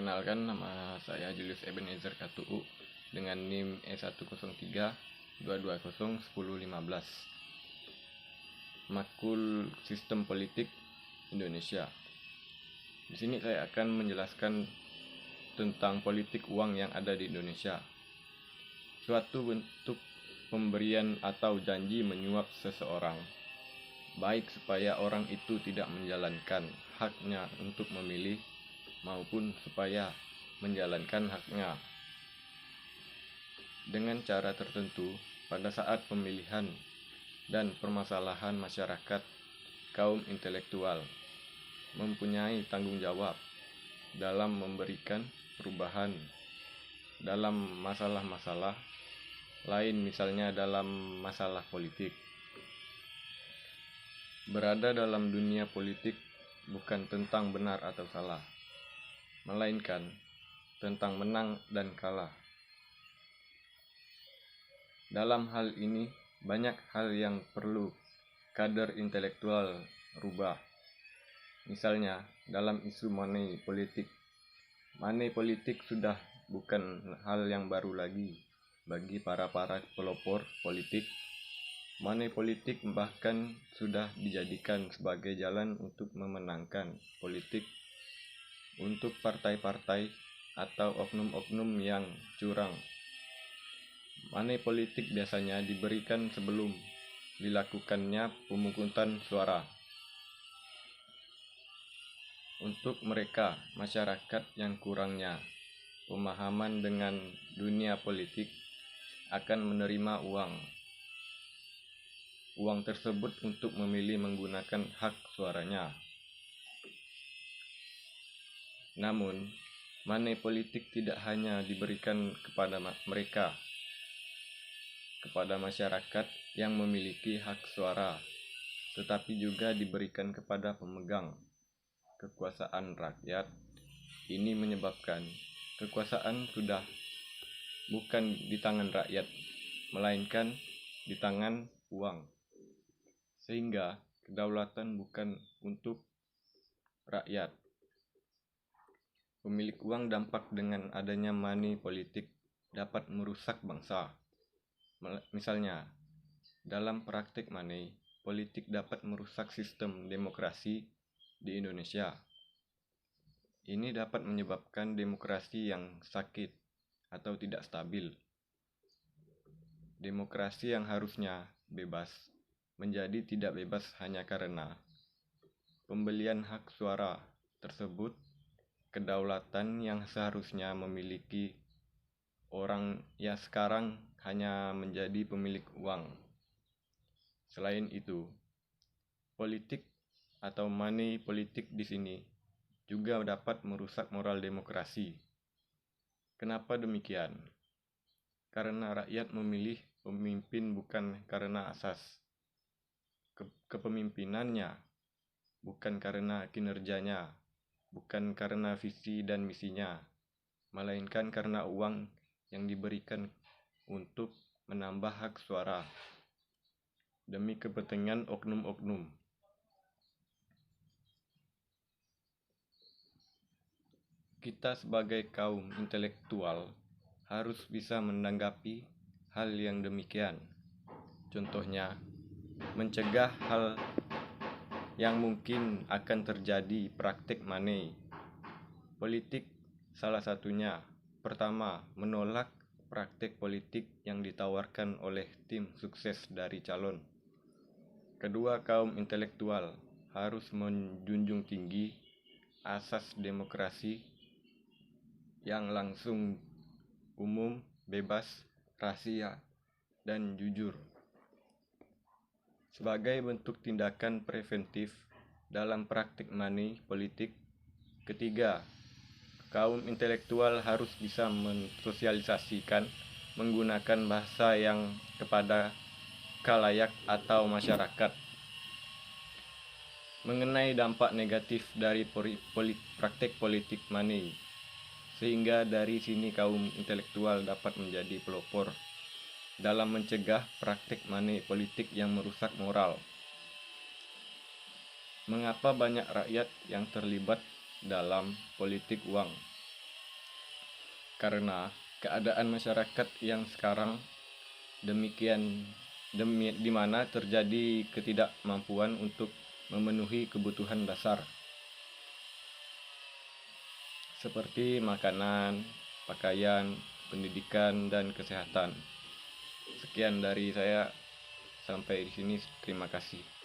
Perkenalkan, nama saya Julius Ebenezer KTU dengan NIM E103-220-1015. Makul Sistem Politik Indonesia. Di sini saya akan menjelaskan tentang politik uang yang ada di Indonesia. Suatu bentuk pemberian atau janji menyuap seseorang, baik supaya orang itu tidak menjalankan haknya untuk memilih maupun supaya menjalankan haknya dengan cara tertentu pada saat pemilihan dan permasalahan masyarakat. Kaum intelektual mempunyai tanggung jawab dalam memberikan perubahan dalam masalah-masalah lain, misalnya dalam masalah politik. Berada dalam dunia politik bukan tentang benar atau salah, melainkan tentang menang dan kalah. Dalam hal ini, banyak hal yang perlu kader intelektual rubah. Misalnya, dalam isu money politik. Money politik sudah bukan hal yang baru lagi bagi para pelopor politik. Money politik bahkan sudah dijadikan sebagai jalan untuk memenangkan politik untuk partai-partai atau oknum-oknum yang curang. Money politik biasanya diberikan sebelum dilakukannya pemungutan suara. Untuk mereka, masyarakat yang kurangnya pemahaman dengan dunia politik akan menerima uang tersebut untuk memilih menggunakan hak suaranya. Namun, money politik tidak hanya diberikan kepada mereka, kepada masyarakat yang memiliki hak suara, tetapi juga diberikan kepada pemegang kekuasaan rakyat. Ini menyebabkan kekuasaan sudah bukan di tangan rakyat, melainkan di tangan uang, sehingga kedaulatan bukan untuk rakyat. Pemilik uang dampak dengan adanya money politik dapat merusak bangsa. Misalnya, dalam praktik money politik dapat merusak sistem demokrasi di Indonesia. Ini dapat menyebabkan demokrasi yang sakit atau tidak stabil. Demokrasi yang harusnya bebas menjadi tidak bebas hanya karena pembelian hak suara tersebut. Kedaulatan yang seharusnya memiliki orang yang sekarang hanya menjadi pemilik uang. Selain itu, politik atau money politik di sini juga dapat merusak moral demokrasi. Kenapa demikian? Karena rakyat memilih pemimpin bukan karena asas kepemimpinannya, bukan karena kinerjanya, bukan karena visi dan misinya, melainkan karena uang yang diberikan untuk menambah hak suara demi kepentingan oknum-oknum. Kita sebagai kaum intelektual harus bisa menanggapi hal yang demikian. Contohnya, mencegah hal yang mungkin akan terjadi praktik money politik. Salah satunya, pertama, menolak praktik politik yang ditawarkan oleh tim sukses dari calon. Kedua, kaum intelektual harus menjunjung tinggi asas demokrasi yang langsung, umum, bebas, rahasia, dan jujur sebagai bentuk tindakan preventif dalam praktik money politik. Ketiga, kaum intelektual harus bisa mensosialisasikan menggunakan bahasa yang kepada khalayak atau masyarakat mengenai dampak negatif dari praktik politik money, sehingga dari sini kaum intelektual dapat menjadi pelopor dalam mencegah praktik money politik yang merusak moral. Mengapa banyak rakyat yang terlibat dalam politik uang? karena keadaan masyarakat yang sekarang di mana terjadi ketidakmampuan untuk memenuhi kebutuhan dasar seperti makanan, pakaian, pendidikan, dan kesehatan. Sekian dari saya, sampai di sini. Terima kasih.